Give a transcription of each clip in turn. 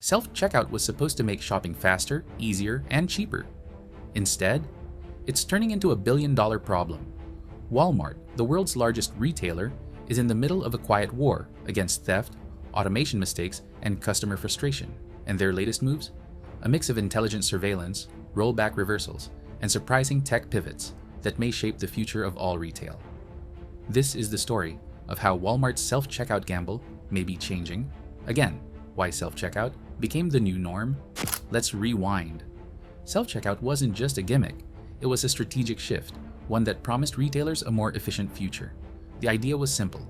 Self-checkout was supposed to make shopping faster, easier, and cheaper. Instead, it's turning into a billion-dollar problem. Walmart, the world's largest retailer, is in the middle of a quiet war against theft, automation mistakes, and customer frustration. And their latest moves? A mix of intelligent surveillance, rollback reversals, and surprising tech pivots that may shape the future of all retail. This is the story of how Walmart's self-checkout gamble may be changing. Again, why self-checkout became the new norm. Let's rewind. Self-checkout wasn't just a gimmick, it was a strategic shift, one that promised retailers a more efficient future. The idea was simple: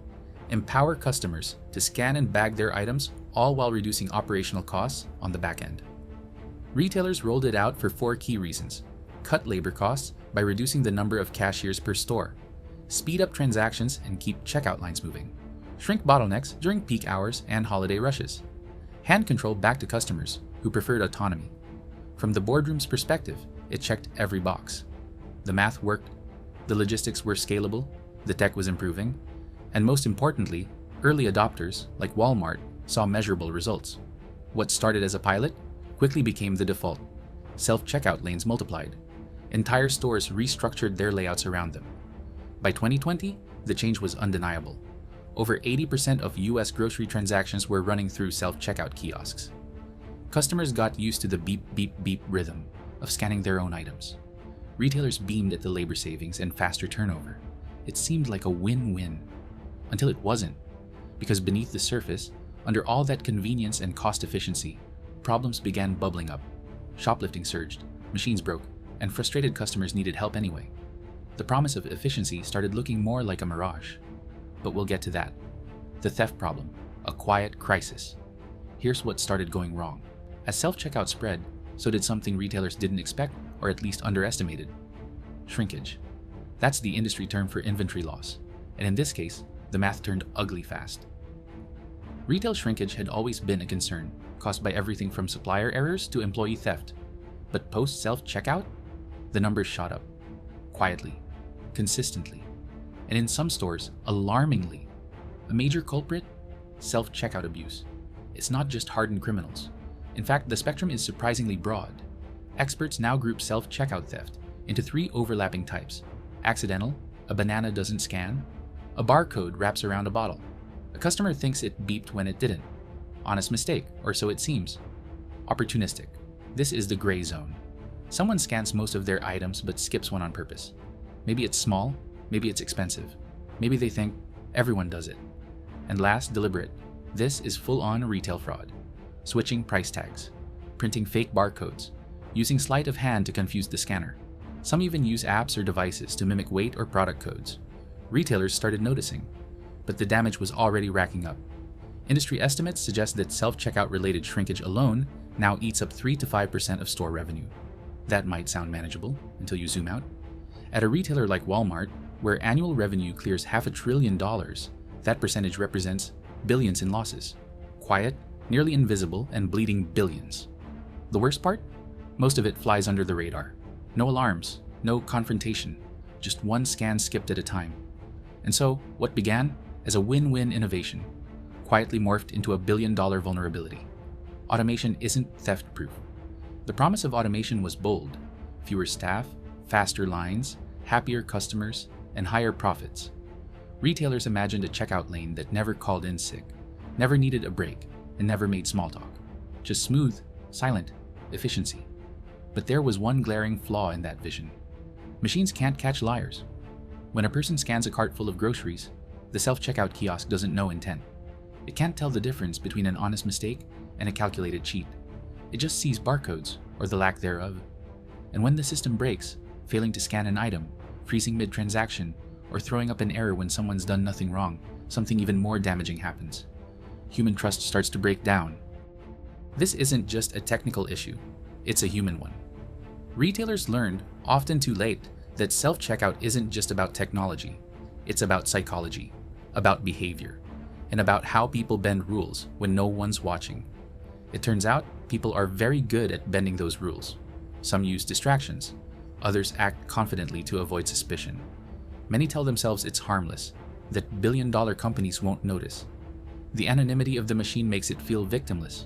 empower customers to scan and bag their items, all while reducing operational costs on the back end. Retailers rolled it out for 4 key reasons: cut labor costs by reducing the number of cashiers per store, speed up transactions and keep checkout lines moving, shrink bottlenecks during peak hours and holiday rushes, hand control back to customers who preferred autonomy. From the boardroom's perspective, it checked every box. The math worked, the logistics were scalable, the tech was improving, and most importantly, early adopters, like Walmart, saw measurable results. What started as a pilot quickly became the default. Self-checkout lanes multiplied. Entire stores restructured their layouts around them. By 2020, the change was undeniable. Over 80% of US grocery transactions were running through self-checkout kiosks. Customers got used to the beep, beep, beep rhythm of scanning their own items. Retailers beamed at the labor savings and faster turnover. It seemed like a win-win, until it wasn't, because beneath the surface, under all that convenience and cost efficiency, problems began bubbling up. Shoplifting surged, machines broke, and frustrated customers needed help anyway. The promise of efficiency started looking more like a mirage. But we'll get to that. The theft problem, a quiet crisis. Here's what started going wrong. As self-checkout spread, so did something retailers didn't expect, or at least underestimated: shrinkage. That's the industry term for inventory loss, and in this case, the math turned ugly fast. Retail shrinkage had always been a concern, caused by everything from supplier errors to employee theft. But post self-checkout, the numbers shot up. Quietly, consistently, and in some stores, alarmingly. A major culprit? Self-checkout abuse. It's not just hardened criminals. In fact, the spectrum is surprisingly broad. Experts now group self-checkout theft into 3 overlapping types: accidental, a banana doesn't scan; a barcode wraps around a bottle; a customer thinks it beeped when it didn't; honest mistake, or so it seems; opportunistic. This is the gray zone. Someone scans most of their items but skips one on purpose. Maybe it's small, maybe it's expensive, maybe they think everyone does it. And last, deliberate. This is full-on retail fraud. Switching price tags, printing fake barcodes, using sleight of hand to confuse the scanner. Some even use apps or devices to mimic weight or product codes. Retailers started noticing, but the damage was already racking up. Industry estimates suggest that self-checkout related shrinkage alone now eats up 3 to 5% of store revenue. That might sound manageable until you zoom out. At a retailer like Walmart, where annual revenue clears $500 billion, that percentage represents billions in losses. Quiet, nearly invisible, and bleeding billions. The worst part? Most of it flies under the radar. No alarms, no confrontation, just one scan skipped at a time. And so, what began as a win-win innovation quietly morphed into a billion-dollar vulnerability. Automation isn't theft-proof. The promise of automation was bold: fewer staff, faster lines, happier customers, and higher profits. Retailers imagined a checkout lane that never called in sick, never needed a break, and never made small talk. Just smooth, silent efficiency. But there was one glaring flaw in that vision. Machines can't catch liars. When a person scans a cart full of groceries, the self-checkout kiosk doesn't know intent. It can't tell the difference between an honest mistake and a calculated cheat. It just sees barcodes, or the lack thereof. And when the system breaks, failing to scan an item, freezing mid-transaction, or throwing up an error when someone's done nothing wrong, something even more damaging happens. Human trust starts to break down. This isn't just a technical issue, it's a human one. Retailers learned, often too late, that self-checkout isn't just about technology. It's about psychology, about behavior, and about how people bend rules when no one's watching. It turns out people are very good at bending those rules. Some use distractions, others act confidently to avoid suspicion. Many tell themselves it's harmless, that billion-dollar companies won't notice. The anonymity of the machine makes it feel victimless.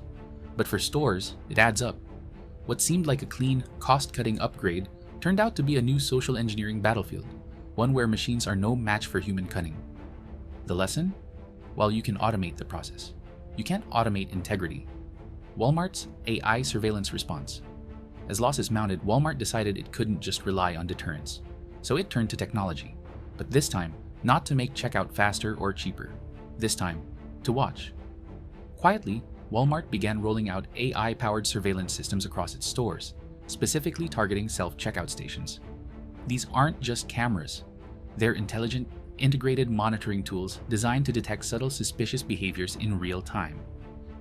But for stores, it adds up. What seemed like a clean, cost-cutting upgrade turned out to be a new social engineering battlefield, one where machines are no match for human cunning. The lesson? Well, you can automate the process. You can't automate integrity. Walmart's AI surveillance response. As losses mounted, Walmart decided it couldn't just rely on deterrence. So it turned to technology. But this time, not to make checkout faster or cheaper. This time, to watch. Quietly, Walmart began rolling out AI-powered surveillance systems across its stores, specifically targeting self-checkout stations. These aren't just cameras. They're intelligent, integrated monitoring tools designed to detect subtle suspicious behaviors in real time.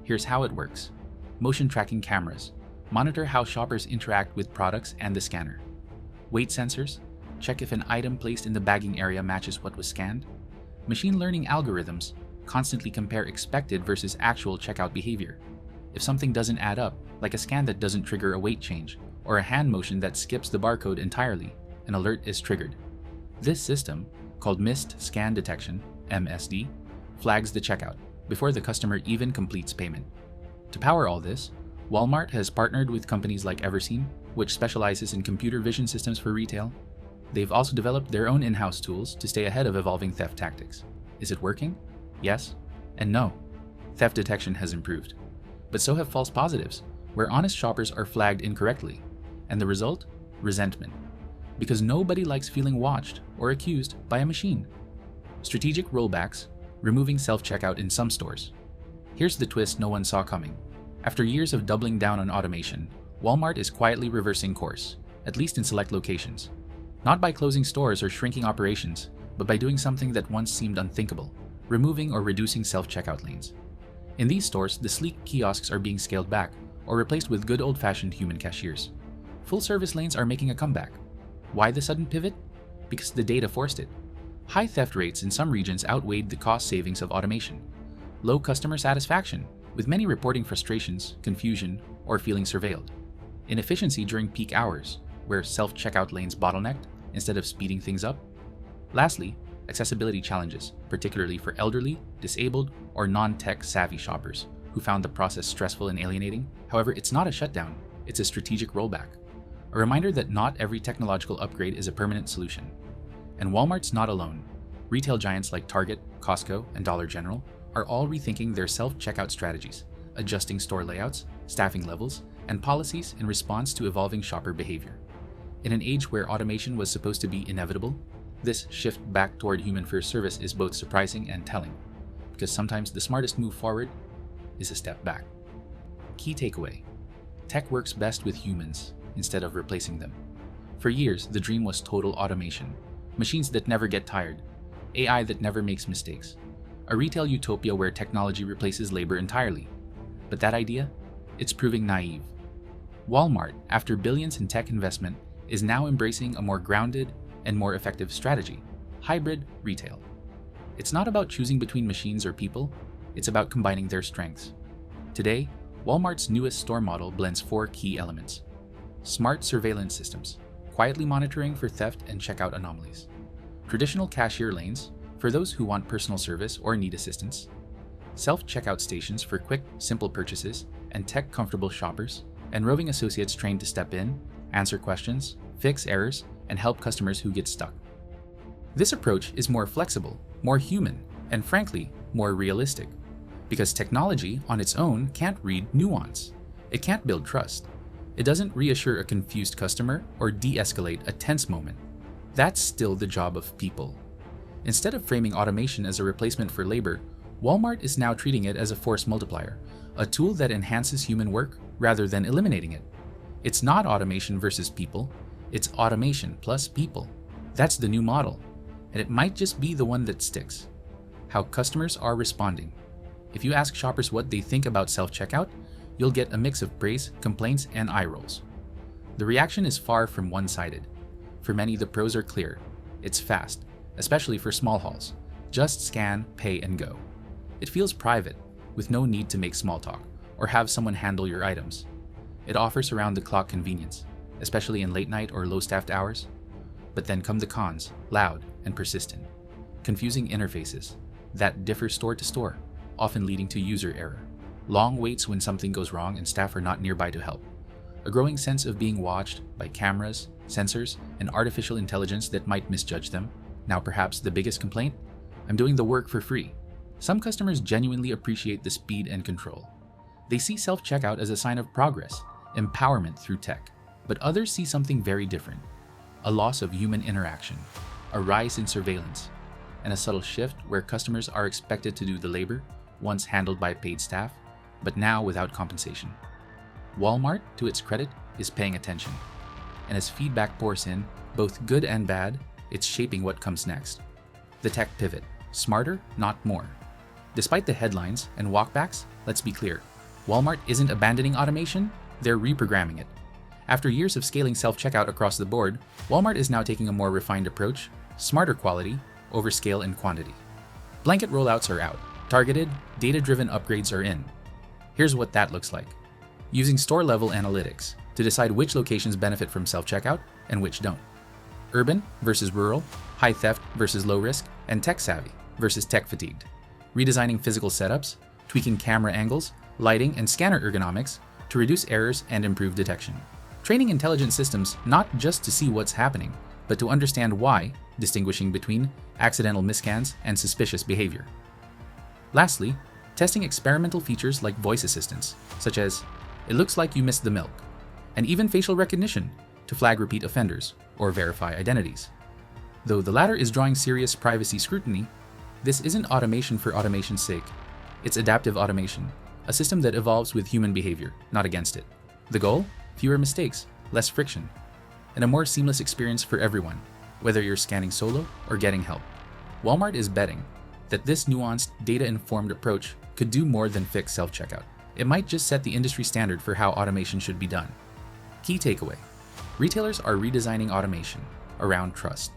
Here's how it works. Motion tracking cameras monitor how shoppers interact with products and the scanner. Weight sensors check if an item placed in the bagging area matches what was scanned. Machine learning algorithms constantly compare expected versus actual checkout behavior. If something doesn't add up, like a scan that doesn't trigger a weight change, or a hand motion that skips the barcode entirely, an alert is triggered. This system, called Missed Scan Detection, MSD, flags the checkout before the customer even completes payment. To power all this, Walmart has partnered with companies like Everseen, which specializes in computer vision systems for retail. They've also developed their own in-house tools to stay ahead of evolving theft tactics. Is it working? Yes and no. Theft detection has improved. But so have false positives, where honest shoppers are flagged incorrectly. And the result? Resentment. Because nobody likes feeling watched or accused by a machine. Strategic rollbacks, removing self-checkout in some stores. Here's the twist no one saw coming. After years of doubling down on automation, Walmart is quietly reversing course, at least in select locations. Not by closing stores or shrinking operations, but by doing something that once seemed unthinkable, removing or reducing self-checkout lanes. In these stores, the sleek kiosks are being scaled back or replaced with good old-fashioned human cashiers. Full-service lanes are making a comeback. Why the sudden pivot? Because the data forced it. High theft rates in some regions outweighed the cost savings of automation. Low customer satisfaction, with many reporting frustrations, confusion, or feeling surveilled. Inefficiency during peak hours, where self-checkout lanes bottlenecked instead of speeding things up. Lastly, accessibility challenges, particularly for elderly, disabled, or non-tech savvy shoppers who found the process stressful and alienating. However, it's not a shutdown, it's a strategic rollback. A reminder that not every technological upgrade is a permanent solution. And Walmart's not alone. Retail giants like Target, Costco, and Dollar General are all rethinking their self-checkout strategies, adjusting store layouts, staffing levels, and policies in response to evolving shopper behavior. In an age where automation was supposed to be inevitable, this shift back toward human-first service is both surprising and telling, because sometimes the smartest move forward is a step back. Key takeaway: tech works best with humans instead of replacing them. For years, the dream was total automation, machines that never get tired, AI that never makes mistakes, a retail utopia where technology replaces labor entirely. But that idea? It's proving naive. Walmart, after billions in tech investment, is now embracing a more grounded and more effective strategy: hybrid retail. It's not about choosing between machines or people, it's about combining their strengths. Today, Walmart's newest store model blends 4 key elements: smart surveillance systems, quietly monitoring for theft and checkout anomalies; traditional cashier lanes, for those who want personal service or need assistance; self-checkout stations for quick, simple purchases and tech-comfortable shoppers; and roving associates trained to step in, answer questions, fix errors, and help customers who get stuck. This approach is more flexible, more human, and frankly, more realistic. Because technology on its own can't read nuance. It can't build trust. It doesn't reassure a confused customer or de-escalate a tense moment. That's still the job of people. Instead of framing automation as a replacement for labor, Walmart is now treating it as a force multiplier, a tool that enhances human work rather than eliminating it. It's not automation versus people, it's automation plus people. That's the new model, and it might just be the one that sticks. How customers are responding. If you ask shoppers what they think about self-checkout, you'll get a mix of praise, complaints, and eye rolls. The reaction is far from one-sided. For many, the pros are clear. It's fast, especially for small hauls. Just scan, pay, and go. It feels private, with no need to make small talk or have someone handle your items. It offers around-the-clock convenience, especially in late-night or low-staffed hours. But then come the cons, loud and persistent. Confusing interfaces that differ store to store, often leading to user error. long waits when something goes wrong and staff are not nearby to help, a growing sense of being watched by cameras, sensors, and artificial intelligence that might misjudge them. Now perhaps the biggest complaint? I'm doing the work for free. Some customers genuinely appreciate the speed and control. They see self-checkout as a sign of progress, empowerment through tech, but others see something very different: a loss of human interaction, a rise in surveillance, and a subtle shift where customers are expected to do the labor, once handled by paid staff, but now without compensation. Walmart, to its credit, is paying attention. And as feedback pours in, both good and bad, it's shaping what comes next. The tech pivot: smarter, not more. Despite the headlines and walkbacks, let's be clear. Walmart isn't abandoning automation, they're reprogramming it. After years of scaling self-checkout across the board, Walmart is now taking a more refined approach: smarter quality over scale and quantity. Blanket rollouts are out. Targeted, data-driven upgrades are in. Here's what that looks like. Using store-level analytics to decide which locations benefit from self-checkout and which don't. Urban versus rural, high theft versus low risk, and tech-savvy versus tech-fatigued. Redesigning physical setups, tweaking camera angles, lighting, and scanner ergonomics to reduce errors and improve detection. Training intelligent systems not just to see what's happening, but to understand why, distinguishing between accidental misscans and suspicious behavior. Lastly, testing experimental features like voice assistants, such as, "It looks like you missed the milk," and even facial recognition to flag repeat offenders or verify identities. Though the latter is drawing serious privacy scrutiny, this isn't automation for automation's sake. It's adaptive automation, a system that evolves with human behavior, not against it. The goal? Fewer mistakes, less friction, and a more seamless experience for everyone, whether you're scanning solo or getting help. Walmart is betting that this nuanced, data-informed approach could do more than fix self-checkout. It might just set the industry standard for how automation should be done. Key takeaway: retailers are redesigning automation around trust.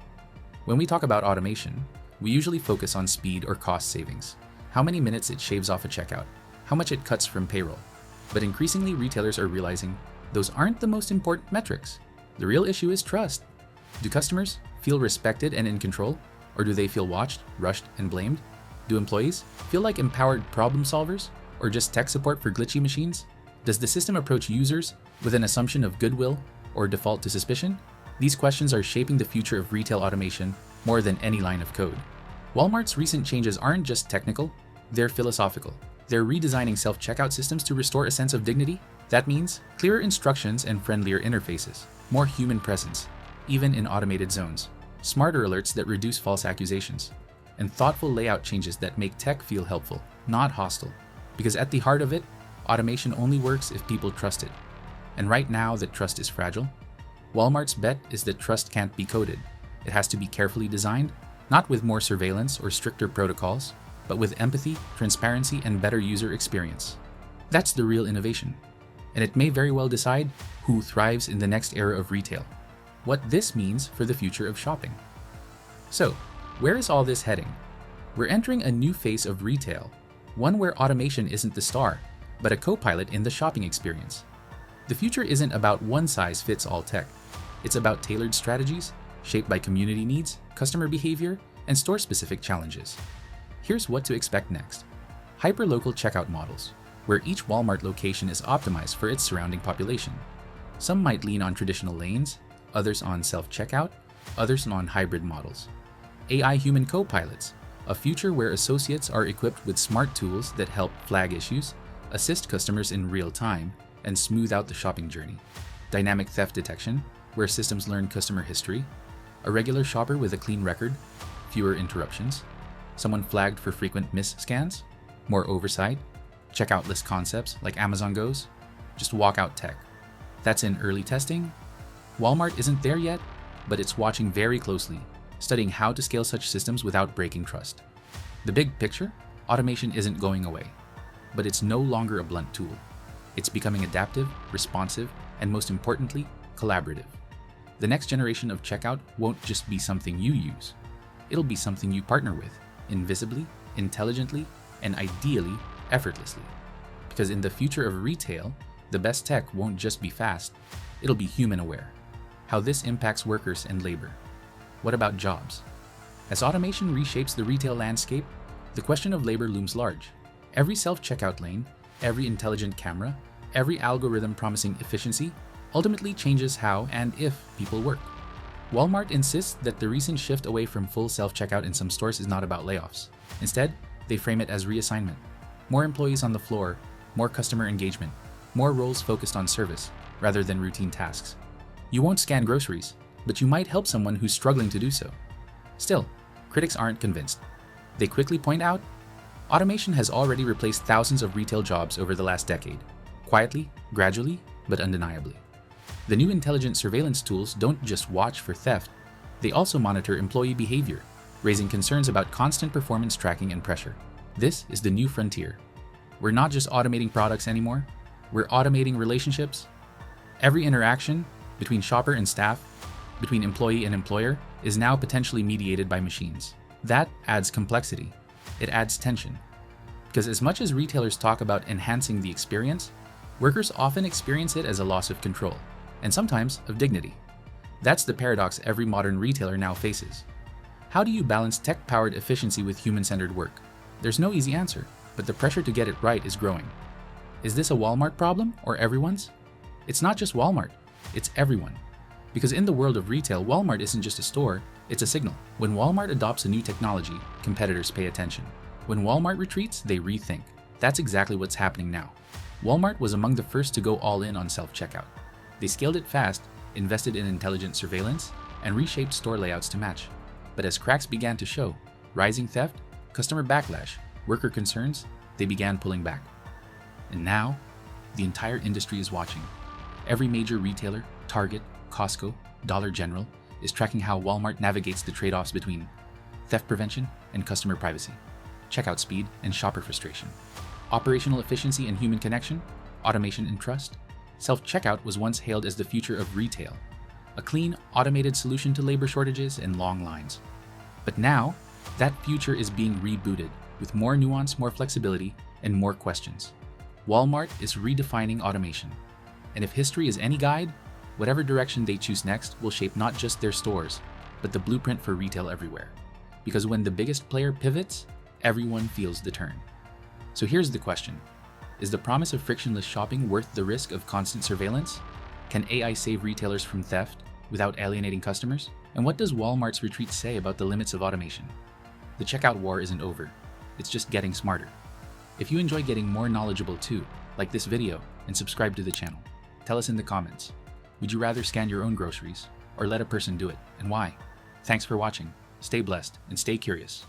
When we talk about automation, we usually focus on speed or cost savings, how many minutes it shaves off a checkout, how much it cuts from payroll. But increasingly, retailers are realizing those aren't the most important metrics. The real issue is trust. Do customers feel respected and in control, or do they feel watched, rushed, and blamed? Do employees feel like empowered problem solvers, or just tech support for glitchy machines? Does the system approach users with an assumption of goodwill or default to suspicion? These questions are shaping the future of retail automation more than any line of code. Walmart's recent changes aren't just technical, they're philosophical. They're redesigning self-checkout systems to restore a sense of dignity. That means clearer instructions and friendlier interfaces, more human presence, even in automated zones, smarter alerts that reduce false accusations, and thoughtful layout changes that make tech feel helpful, not hostile. Because at the heart of it, automation only works if people trust it. And right now that trust is fragile. Walmart's bet is that trust can't be coded. It has to be carefully designed, not with more surveillance or stricter protocols, but with empathy, transparency, and better user experience. That's the real innovation. And it may very well decide who thrives in the next era of retail, what this means for the future of shopping. So, where is all this heading? We're entering a new phase of retail, one where automation isn't the star, but a co-pilot in the shopping experience. The future isn't about one-size-fits-all tech. It's about tailored strategies, shaped by community needs, customer behavior, and store-specific challenges. Here's what to expect next. Hyperlocal checkout models, where each Walmart location is optimized for its surrounding population. Some might lean on traditional lanes, others on self-checkout, others on hybrid models. AI human co-pilots, a future where associates are equipped with smart tools that help flag issues, assist customers in real time, and smooth out the shopping journey. Dynamic theft detection, where systems learn customer history. A regular shopper with a clean record, fewer interruptions. Someone flagged for frequent miss scans, more oversight. Checkout-less concepts like Amazon Go's, just walk-out tech. That's in early testing. Walmart isn't there yet, but it's watching very closely, studying how to scale such systems without breaking trust. The big picture: automation isn't going away, but it's no longer a blunt tool. It's becoming adaptive, responsive, and most importantly, collaborative. The next generation of checkout won't just be something you use. It'll be something you partner with, invisibly, intelligently, and ideally, effortlessly. Because in the future of retail, the best tech won't just be fast, it'll be human-aware. How this impacts workers and labor. What about jobs? As automation reshapes the retail landscape, the question of labor looms large. Every self-checkout lane, every intelligent camera, every algorithm promising efficiency, ultimately changes how and if people work. Walmart insists that the recent shift away from full self-checkout in some stores is not about layoffs. Instead, they frame it as reassignment. More employees on the floor, more customer engagement, more roles focused on service rather than routine tasks. You won't scan groceries, but you might help someone who's struggling to do so. Still, critics aren't convinced. They quickly point out, automation has already replaced thousands of retail jobs over the last decade, quietly, gradually, but undeniably. The new intelligent surveillance tools don't just watch for theft, they also monitor employee behavior, raising concerns about constant performance tracking and pressure. This is the new frontier. We're not just automating products anymore, we're automating relationships. Every interaction between shopper and staff, between employee and employer, is now potentially mediated by machines. That adds complexity. It adds tension. Because as much as retailers talk about enhancing the experience, workers often experience it as a loss of control, and sometimes of dignity. That's the paradox every modern retailer now faces. How do you balance tech-powered efficiency with human-centered work? There's no easy answer, but the pressure to get it right is growing. Is this a Walmart problem or everyone's? It's not just Walmart, it's everyone. Because in the world of retail, Walmart isn't just a store, it's a signal. When Walmart adopts a new technology, competitors pay attention. When Walmart retreats, they rethink. That's exactly what's happening now. Walmart was among the first to go all in on self-checkout. They scaled it fast, invested in intelligent surveillance, and reshaped store layouts to match. But as cracks began to show, rising theft, customer backlash, worker concerns, they began pulling back. And now, the entire industry is watching. Every major retailer, Target, Costco, Dollar General, is tracking how Walmart navigates the trade-offs between theft prevention and customer privacy, checkout speed and shopper frustration, operational efficiency and human connection, automation and trust. Self-checkout was once hailed as the future of retail, a clean, automated solution to labor shortages and long lines. But now, that future is being rebooted with more nuance, more flexibility, and more questions. Walmart is redefining automation. And if history is any guide, whatever direction they choose next will shape not just their stores, but the blueprint for retail everywhere. Because when the biggest player pivots, everyone feels the turn. So here's the question. Is the promise of frictionless shopping worth the risk of constant surveillance? Can AI save retailers from theft without alienating customers? And what does Walmart's retreat say about the limits of automation? The checkout war isn't over. It's just getting smarter. If you enjoy getting more knowledgeable too, like this video and subscribe to the channel. Tell us in the comments. Would you rather scan your own groceries or let a person do it, and why? Thanks for watching. Stay blessed and stay curious.